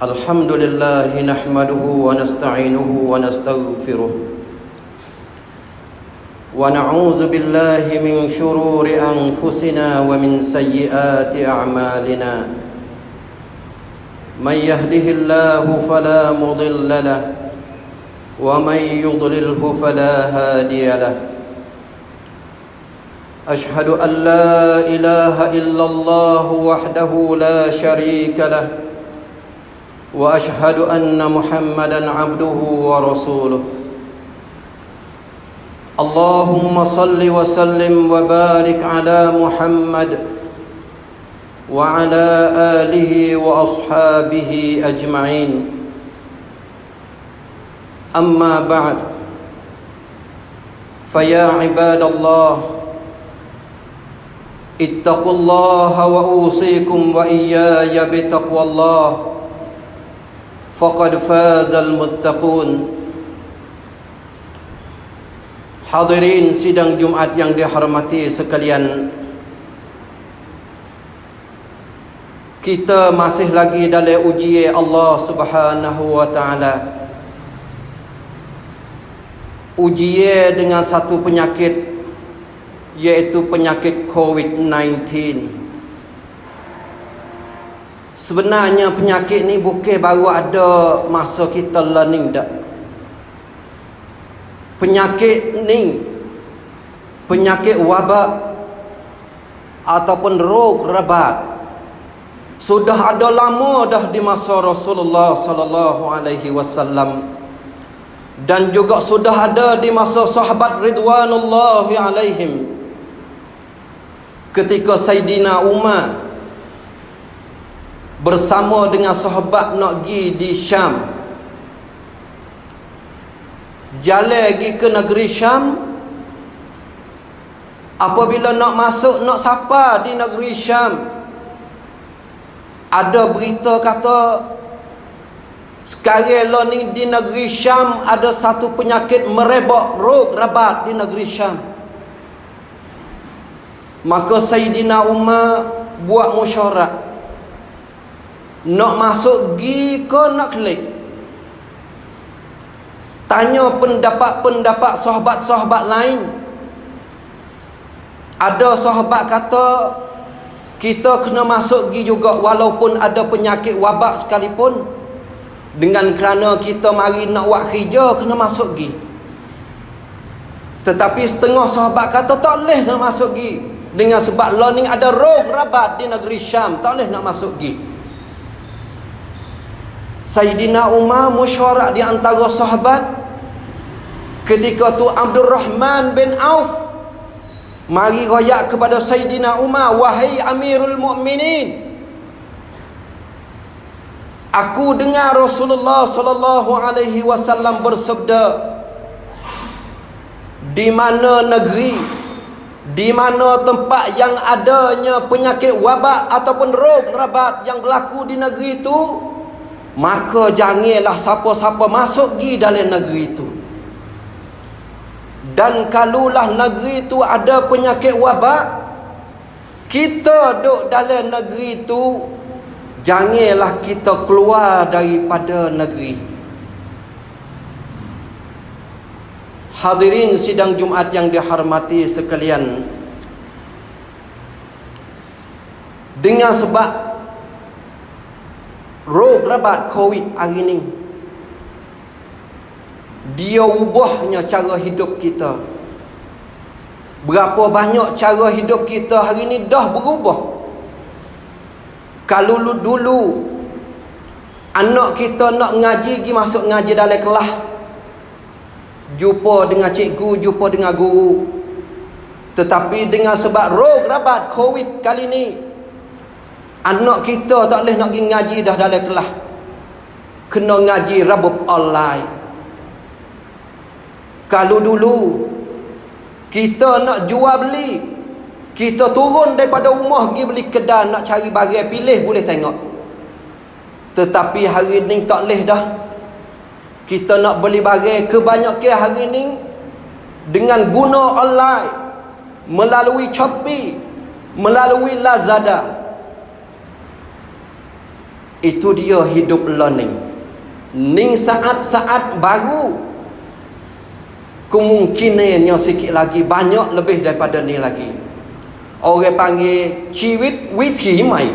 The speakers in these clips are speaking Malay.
الحمد لله نحمده ونستعينه ونستغفره ونعوذ بالله من شرور أنفسنا ومن سيئات أعمالنا من يهده الله فلا مضل له ومن يضلله فلا هادي له أشهد أن لا إله إلا الله وحده لا شريك له وأشهد أن محمدًا عبده ورسوله اللهم صل وسلم وبارك على محمد وعلى آله وأصحابه أجمعين أما بعد فيا عباد الله اتقوا الله وأوصيكم وإياي بتقوى الله faqad fazal muttaqun. Hadirin sidang Jumat yang dihormati sekalian, kita masih lagi dalam ujian Allah Subhanahu wa taala. Ujian dengan satu penyakit, iaitu penyakit COVID-19. Sebenarnya penyakit ni bukan baru ada masa kita learning dak. Penyakit ni, penyakit wabak ataupun rog rabat, sudah ada lama dah di masa Rasulullah sallallahu alaihi wasallam, dan juga sudah ada di masa sahabat ridwanullahi alaihim. Ketika Sayyidina Umar bersama dengan sahabat nak pergi di Syam, jalan pergi ke negeri Syam. Apabila nak masuk, nak sapa di negeri Syam, ada berita kata sekarang lah ni di negeri Syam ada satu penyakit merebak, rog rabat di negeri Syam. Maka Sayyidina Umar buat mesyuarat, nak masuk gi ke nak klik. Tanya pendapat-pendapat sahabat-sahabat lain. Ada sahabat kata kita kena masuk gi juga walaupun ada penyakit wabak sekalipun, dengan kerana kita mari nak buat kerja kena masuk gi. Tetapi setengah sahabat kata tak boleh nak masuk gi, dengan sebab learning ada rog rabat di negeri Syam, tak boleh nak masuk gi. Sayyidina Umar mesyuarat di antara sahabat. Ketika tu Abdul Rahman bin Auf mari royak kepada Sayyidina Umar, wahai Amirul Mukminin, aku dengar Rasulullah sallallahu alaihi wasallam bersabda, di mana negeri, di mana tempat yang adanya penyakit wabak ataupun rog rabat yang berlaku di negeri itu, maka janganlah siapa-siapa masuk pergi dalam negeri itu. Dan kalaulah negeri itu ada penyakit wabak, kita duduk dalam negeri itu, janganlah kita keluar daripada negeri. Hadirin sidang Jumat yang dihormati sekalian, dengan sebab rog rabat COVID hari ni, dia ubahnya cara hidup kita. Berapa banyak cara hidup kita hari ni dah berubah. Kalau dulu anak kita nak ngaji, pergi masuk ngaji dalam kelas, jumpa dengan cikgu, jumpa dengan guru. Tetapi dengan sebab rog rabat COVID kali ni, anak kita tak boleh nak pergi ngaji dah dalam kelas, kena ngaji rabub online. Kalau dulu kita nak jual beli, kita turun daripada rumah pergi beli kedai nak cari barang pilih boleh tengok. Tetapi hari ni tak boleh dah. Kita nak beli barang kebanyakan hari ni dengan guna online, melalui Shopee, melalui Lazada. Itu dia hidup learning. Ning saat-saat baru, kemungkinannya sikit lagi, banyak lebih daripada ni lagi. Orang panggil ciwit withi mai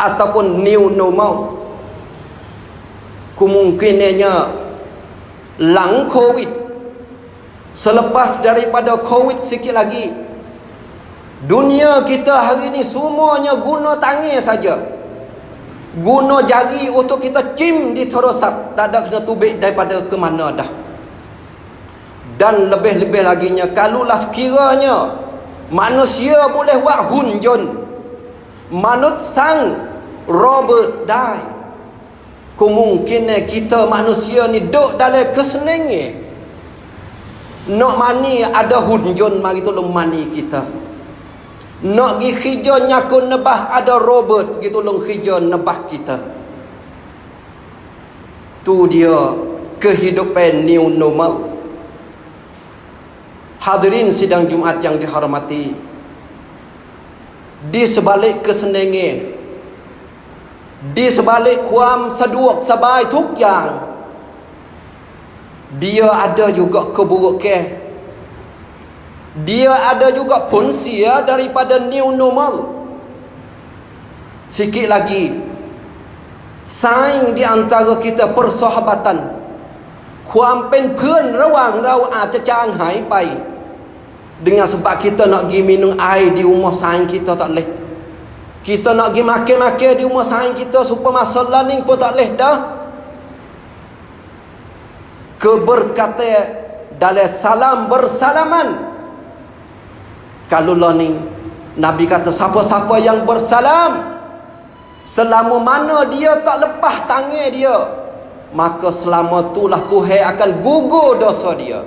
ataupun new normal. Kemungkinannya lang Covid, selepas daripada Covid sikit lagi, dunia kita hari ni semuanya guna tangan saja, guna jari untuk kita cim di terosap, tak ada kena tubik daripada ke mana dah. Dan lebih-lebih laginya, kalaulah sekiranya manusia boleh buat hunjun, manut sang Robert die, kemungkinan kita manusia ni duduk dalam kesenangan. Nak mani ada hunjun, mari tolong mani kita. Nak gi khija nyakun nebah, ada Robert gi tolong khija nebah kita. Tu dia kehidupan new normal. Hadirin sidang Jumaat yang dihormati, di sebalik kesenangan, di sebalik kuam seduak sabaiทุกอย่าง, dia ada juga keburukan, dia ada juga pun sia daripada new normal. Sikit lagi saing di antara kita, persahabatan,ความเป็นเพื่อนระหว่างเราอาจจะจางหายไป dengan sebab kita nak pergi minum air di rumah saing kita tak boleh, kita nak pergi makan-makan di rumah saing kita, supaya masa learning pun tak boleh dah. Keberkatan dalam salam bersalaman, kalau learning, Nabi kata siapa-siapa yang bersalam, selama mana dia tak lepas tangan dia, maka selama itulah Tuhan akan gugur dosa dia.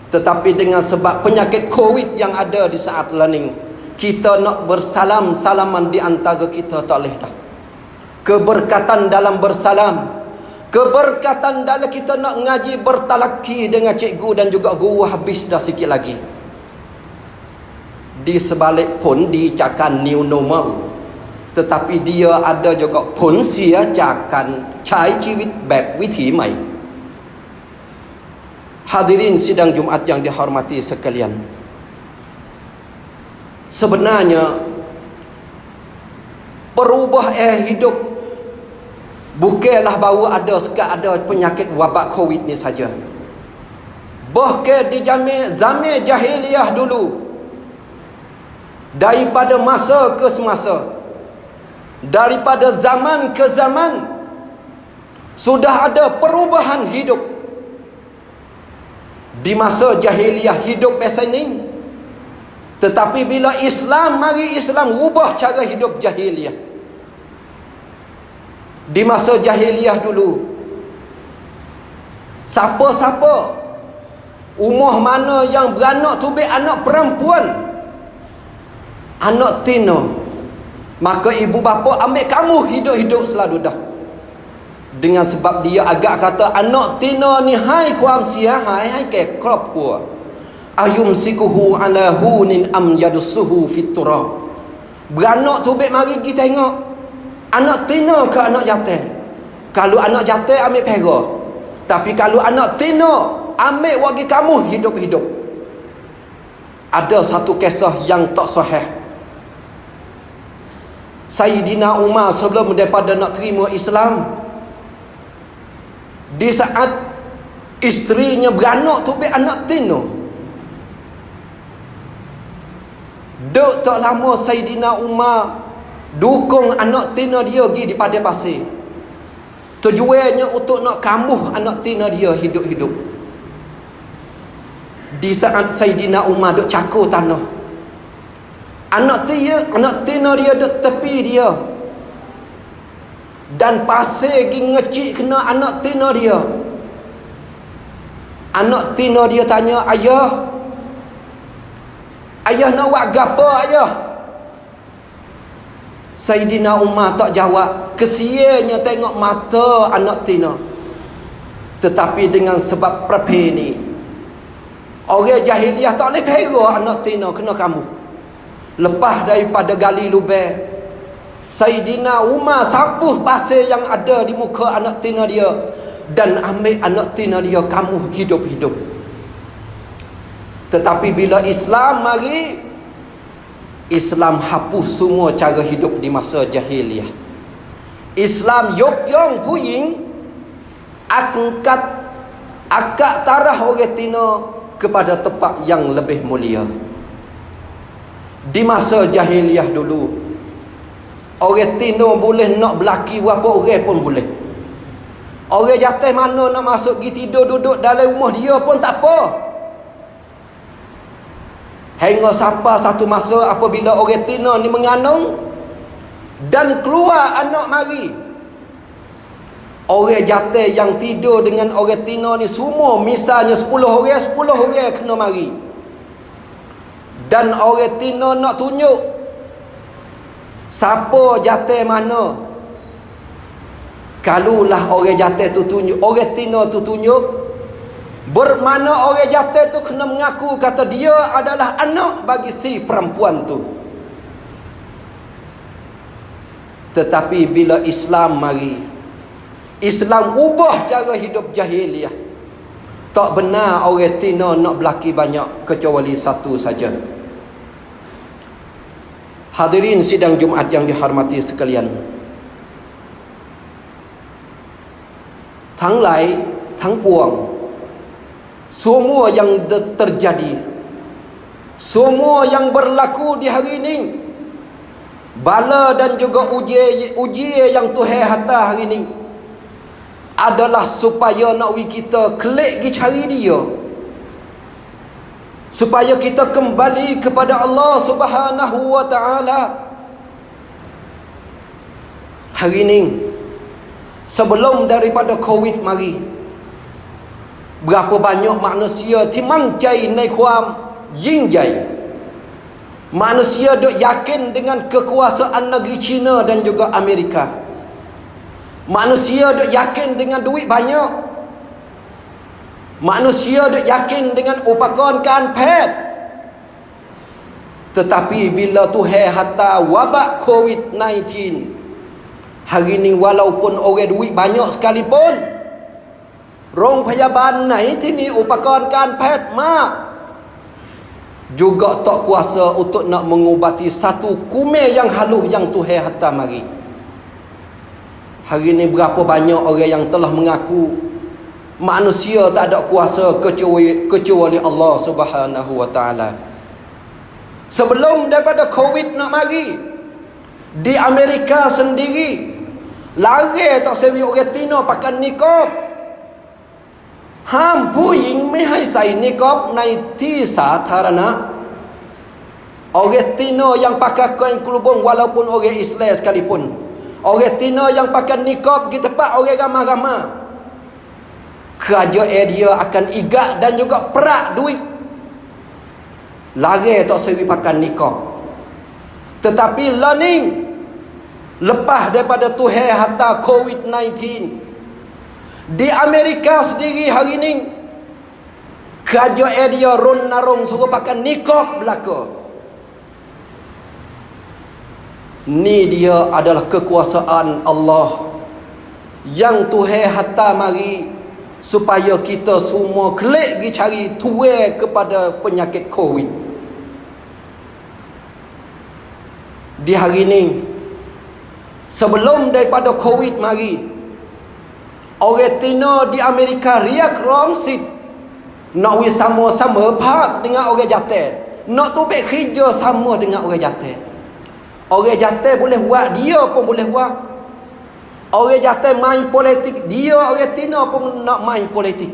Tetapi dengan sebab penyakit Covid yang ada di saat learning, kita nak bersalam-salaman di antara kita tak boleh dah. Keberkatan dalam bersalam, keberkatan dalam kita nak ngaji bertalaki dengan cikgu dan juga guru habis dah sikit lagi. Di sebalik pun dicakap new normal, tetapi dia ada juga pun sia cakan cai ciwit bab withi mai. Hadirin sidang Jumaat yang dihormati sekalian, sebenarnya perubah hidup bukanlah baru ada penyakit wabak Covid ni saja. Bahkan di zaman jahiliyah dulu, daripada masa ke semasa, daripada zaman ke zaman, sudah ada perubahan hidup. Di masa jahiliyah hidup biasa ni, tetapi bila Islam mari, Islam ubah cara hidup jahiliyah. Di masa jahiliyah dulu, siapa-siapa, umah mana yang beranak tu anak perempuan, anak tino, maka ibu bapa ambil kamu hidup-hidup selalu dah. Dengan sebab dia agak kata anak tina ni hai kuam sia, hai ke krop ku ayum sikuhu ala hunin am yadussuhu fit turab. Beranak tu mari kita tengok anak tina ke anak jantan. Kalau anak jantan ambil pera, tapi kalau anak tina ambil bagi kamu hidup-hidup. Ada satu kisah yang tak sahih. Sayyidina Umar sebelum daripada nak terima Islam, di saat isterinya beranak tu anak tino, duk tak lama Sayyidina Umar dukung anak tino dia pergi di padang pasir. Tujuannya untuk nak kambuh anak tino dia hidup-hidup. Di saat Sayyidina Umar duk cakur tanah, anak tino dia duk tepi dia, dan pasir pergi ngecik kena anak tina dia. Anak tina dia tanya, ayah nak buat gapo ayah? Sayyidina Umar tak jawab, kesiannya tengok mata anak tina. Tetapi dengan sebab perpeni, orang jahiliyah tak boleh pera anak tina kena kamu. Lepas daripada gali lubang, Saidina Umar sapuh pasir yang ada di muka anak tina dia dan ambil anak tina dia kamu hidup-hidup. Tetapi bila Islam mari, Islam hapus semua cara hidup di masa jahiliah. Islam yokyong puying angkat akak tarah orang tina kepada tempat yang lebih mulia. Di masa jahiliah dulu, orang tino boleh nak belaki berapa orang pun boleh. Orang jatuh mana nak masuk pergi tidur duduk dalam rumah dia pun tak apa. Hingga sampai satu masa apabila orang tino ni mengandung dan keluar anak mari, orang jatuh yang tidur dengan orang tino ni semua, misalnya 10 orang kena mari. Dan orang tino nak tunjuk siapa jatuh mana. Kalulah orang jatuh tu tunjuk, orang tino tu tunjuk, bermakna orang jatuh tu kena mengaku kata dia adalah anak bagi si perempuan tu. Tetapi bila Islam mari, Islam ubah cara hidup jahiliah. Tak benar orang tino nak belaki banyak, kecuali satu saja. Hadirin sidang Jumaat yang dihormati sekalian, Tang lai, tang puang, semua yang terjadi, semua yang berlaku di hari ini, bala dan juga ujian yang Tuhan hantar hari ini, adalah supaya nak kita klik pergi cari dia, supaya kita kembali kepada Allah Subhanahu wa ta'ala. Hari ini, sebelum daripada Covid mari, berapa banyak manusia timancai naik kuam jingjai. Manusia duk yakin dengan kekuasaan negeri China dan juga Amerika. Manusia duk yakin dengan duit banyak. Manusia duk yakin dengan upakan pet. Tetapi bila Tuhan hantar wabak Covid-19, hari ni walaupun orang duit banyak sekalipun, rong payabанไหนที่มีอุปกรณ์การแพทย์มาก juga tak kuasa untuk nak mengubati satu kumel yang halus yang Tuhan hantar mari. Hari ni berapa banyak orang yang telah mengaku manusia tak ada kuasa kecuali Allah Subhanahu wa ta'ala. Sebelum daripada Covid nak mari, di Amerika sendiri lari tak sewi orang tino pakai niqab. ห้ามผู้หญิงไม่ให้ใส่นิกอบในที่สาธารณะ Orang Tino yang pakai kain kelubung walaupun orang Islam sekalipun, orang Tino yang pakai niqab pergi tempat orang ramai-ramai, kerajaan dia akan igat dan juga perak duit. Lari tak seri pakai niqab. Tetapi learning lepas daripada Tuhan hantar Covid-19 di Amerika sendiri hari ni, kerajaan dia ron-narong suruh pakai niqab belaka. Ni dia adalah kekuasaan Allah yang Tuhan hantar mari supaya kita semua klik pergi cari tuai kepada penyakit Covid. Di hari ni, sebelum daripada Covid mari, orang Tino di Amerika riak rongsit nak wi sama-sama pak dengan orang jatuh, nak tubik kerja sama dengan orang jatuh. Orang jatuh boleh buat, dia pun boleh buat. Orang jatuh main politik, dia orang Tino pun nak main politik.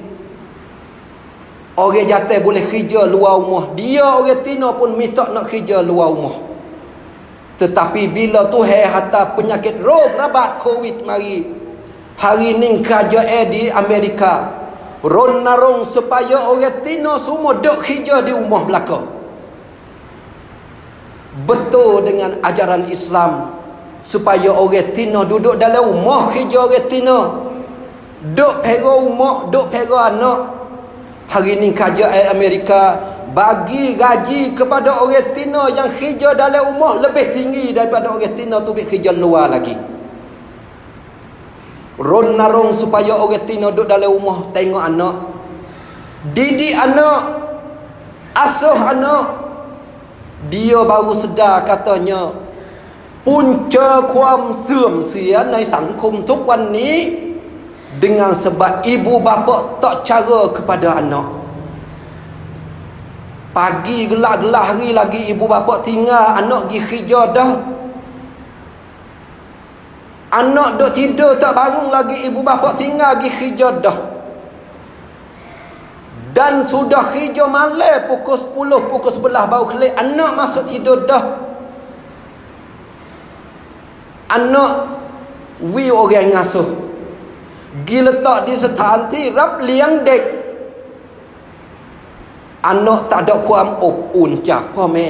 Orang jatuh boleh kerja luar rumah, dia orang Tino pun minta nak kerja luar rumah. Tetapi bila Tuhan hantar penyakit roh rabat Covid mari, hari ni kerajaan di Amerika ron-narong supaya orang Tino semua duk kerja di rumah belaka. Betul dengan ajaran Islam supaya orang Tino duduk dalam rumah kerja orang Tino, duk pera rumah, duk pera anak. Hari ni kerajaan Amerika bagi gaji kepada orang Tino yang kerja dalam rumah lebih tinggi daripada orang Tino tu kerja luar lagi. Ron narung supaya orang Tino duduk dalam rumah tengok anak, didik anak, asuh anak. Dia baru sedar katanya punca kuam sườm siaในสังคมทุกวันนี้ dengan sebab ibu bapa tak cara kepada anak. Pagi gelap-gelap hari lagi ibu bapa tinggal anak pergi kerja dah. Anak duk tidur tak bangun lagi ibu bapa tinggal pergi kerja dah. Dan sudah kerja malam pukul 10, pukul 11 baru kelik, anak masuk tidur dah. Anak we orang ngasuh gi letak di stan ti rap liang dek. Anak tak ada kuam ob un jakพ่อแม่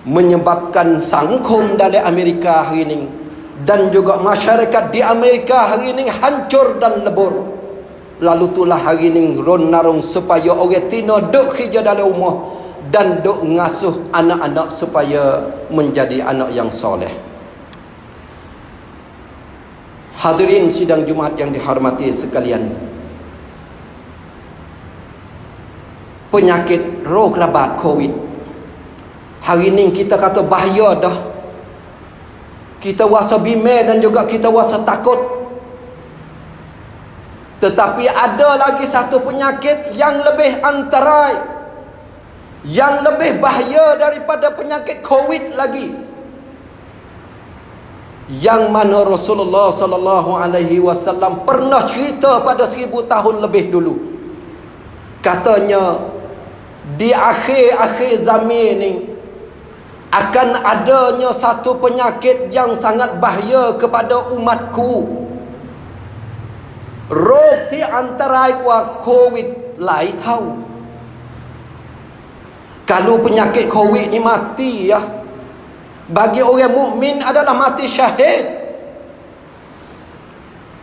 menyebabkan sangkum dalam Amerika hari ini dan juga masyarakat di Amerika hari ini hancur dan lebur. Lalu itulah hari ini ron narung supaya orang Tino duk kerja dalam rumah dan duk ngasuh anak-anak supaya menjadi anak yang soleh. Hadirin sidang Jumaat yang dihormati sekalian, penyakit roh rabat COVID hari ini kita kata bahaya dah. Kita rasa bimbang dan juga kita rasa takut. Tetapi ada lagi satu penyakit yang lebih antarai, yang lebih bahaya daripada penyakit COVID lagi, yang mana Rasulullah sallallahu alaihi wasallam pernah cerita pada 1000 tahun lebih dulu. Katanya di akhir-akhir zaman ini akan adanya satu penyakit yang sangat bahaya kepada umatku. Rokที่อันตรายกว่าโควิดหลายเท่า. Kalau penyakit COVID ni mati ya, bagi orang mukmin adalah mati syahid.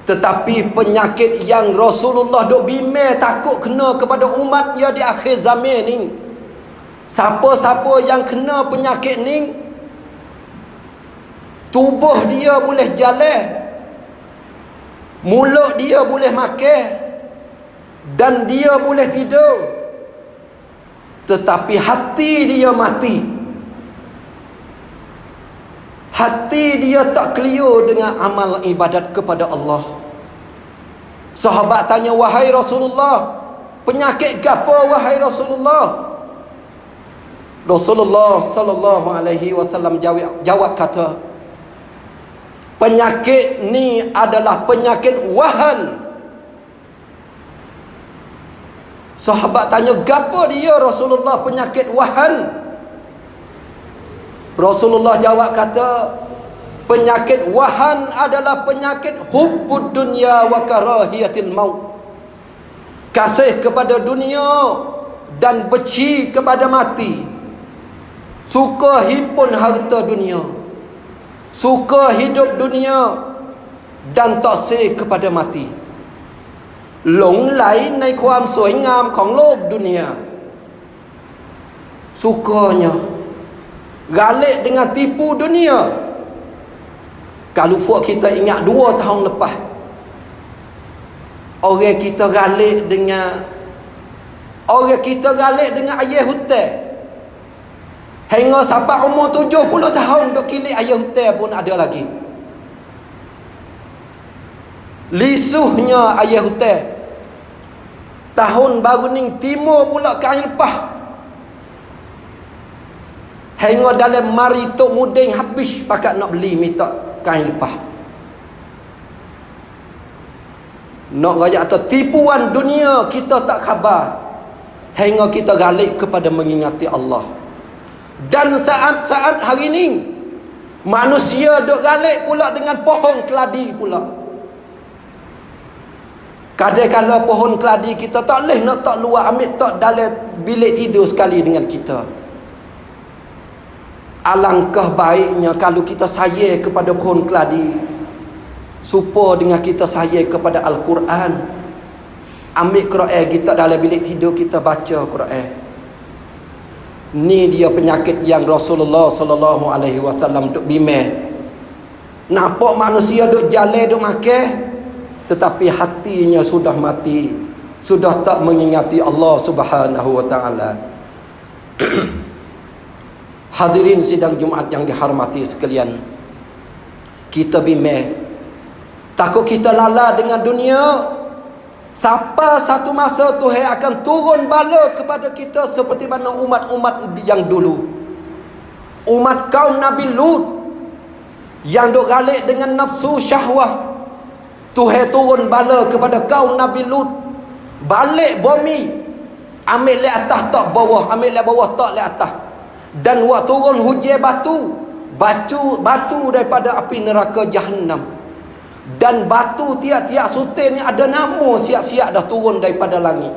Tetapi penyakit yang Rasulullah duk bimbang takut kena kepada umat dia di akhir zaman ni, siapa-siapa yang kena penyakit ni, tubuh dia boleh jalan, mulut dia boleh makan, dan dia boleh tidur, tetapi hati dia mati. Hati dia tak clear dengan amal ibadat kepada Allah. Sahabat tanya, wahai Rasulullah, penyakit gapo wahai Rasulullah? Rasulullah sallallahu alaihi wasallam jawab kata, penyakit ni adalah penyakit wahan. Sahabat tanya, gapo dia Rasulullah penyakit wahan? Rasulullah jawab kata, penyakit wahan adalah penyakit hubbud dunya wa karahiyatil maut. Kasih kepada dunia dan benci kepada mati. Suka himpun harta dunia, suka hidup dunia dan taksir kepada mati. หลงไหลในความสวยงามของโลกดุนยา sukanya galik dengan tipu dunia. Kalau fuak kita ingat 2 tahun lepas, orang kita galik dengan ayah hutan. Hingga sampai umur 70 tahun duk kilik ayah hutan pun ada lagi. Lisuhnya ayah hutan. Tahun baru ni timur pula kain lepas. Hingga dalam mari tok muding habis pakat nak beli minta kain lepas. Nak raya atau tipuan dunia kita tak khabar. Hingga kita galik kepada mengingati Allah. Dan saat-saat hari ini manusia duk galik pula dengan pohon keladi pula. Kadang-kadang pohon keladi kita tak boleh nak tak luar, ambil tak dalam bilik tidur sekali dengan kita. Alangkah baiknya kalau kita sayang kepada pohon keladi, supaya dengan kita sayang kepada Al-Quran. Ambil Quran kita dalam bilik tidur, kita baca Quran. Ni dia penyakit yang Rasulullah sallallahu alaihi wasallam duk bimbang. Nampak manusia duk jalan duk makan, tetapi hatinya sudah mati, sudah tak mengingati Allah Subhanahu wa taala. Hadirin sidang Jumaat yang dihormati sekalian, kita bimbang, takut kita lala dengan dunia. Sampai satu masa Tuhan akan turun bala kepada kita seperti mana umat-umat yang dulu. Umat kaum Nabi Lut yang duk galik dengan nafsu syahwah, Tuhan turun bala kepada kaum Nabi Lut. Balik bumi, ambil le atas tak bawah, ambil le bawah tak le atas. Dan waktu turun hujan batu daripada api neraka Jahannam. Dan batu tiap-tiap sutin ni ada nama siap-siap dah turun daripada langit.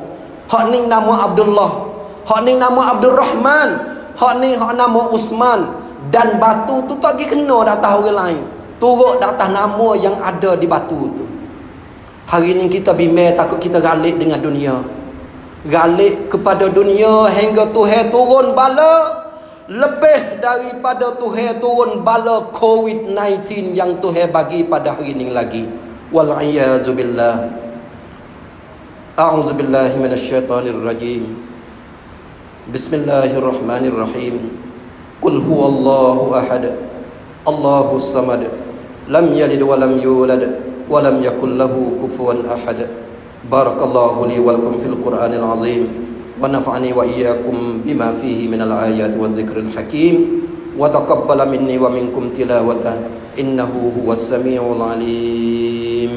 Hak ni nama Abdullah, hak ni nama Abdul Rahman, hak nama Usman. Dan batu tu tak pergi kena dah atas orang lain, turut dah atas nama yang ada di batu tu. Hari ni kita bimbang, takut kita galik dengan dunia, galik kepada dunia hingga Tuhan turun bala lebih daripada Tuhan turun bala COVID-19 yang Tuhan bagi pada hari ini lagi. Wal'iyadzubillah. A'udzubillahi minasyaitanirrajim. Bismillahirrahmanirrahim. Qul huwallahu ahad, Allahus samad, lam yalid wa lam yulad wa lam yakul lahu kufuwan ahad. Barakallahu li wa lakum fil Qur'anil azim. ونفعني وإياكم بما فيه من الآيات والذكر الحكيم وتقبل مني ومنكم تلاوته إنه هو السميع العليم.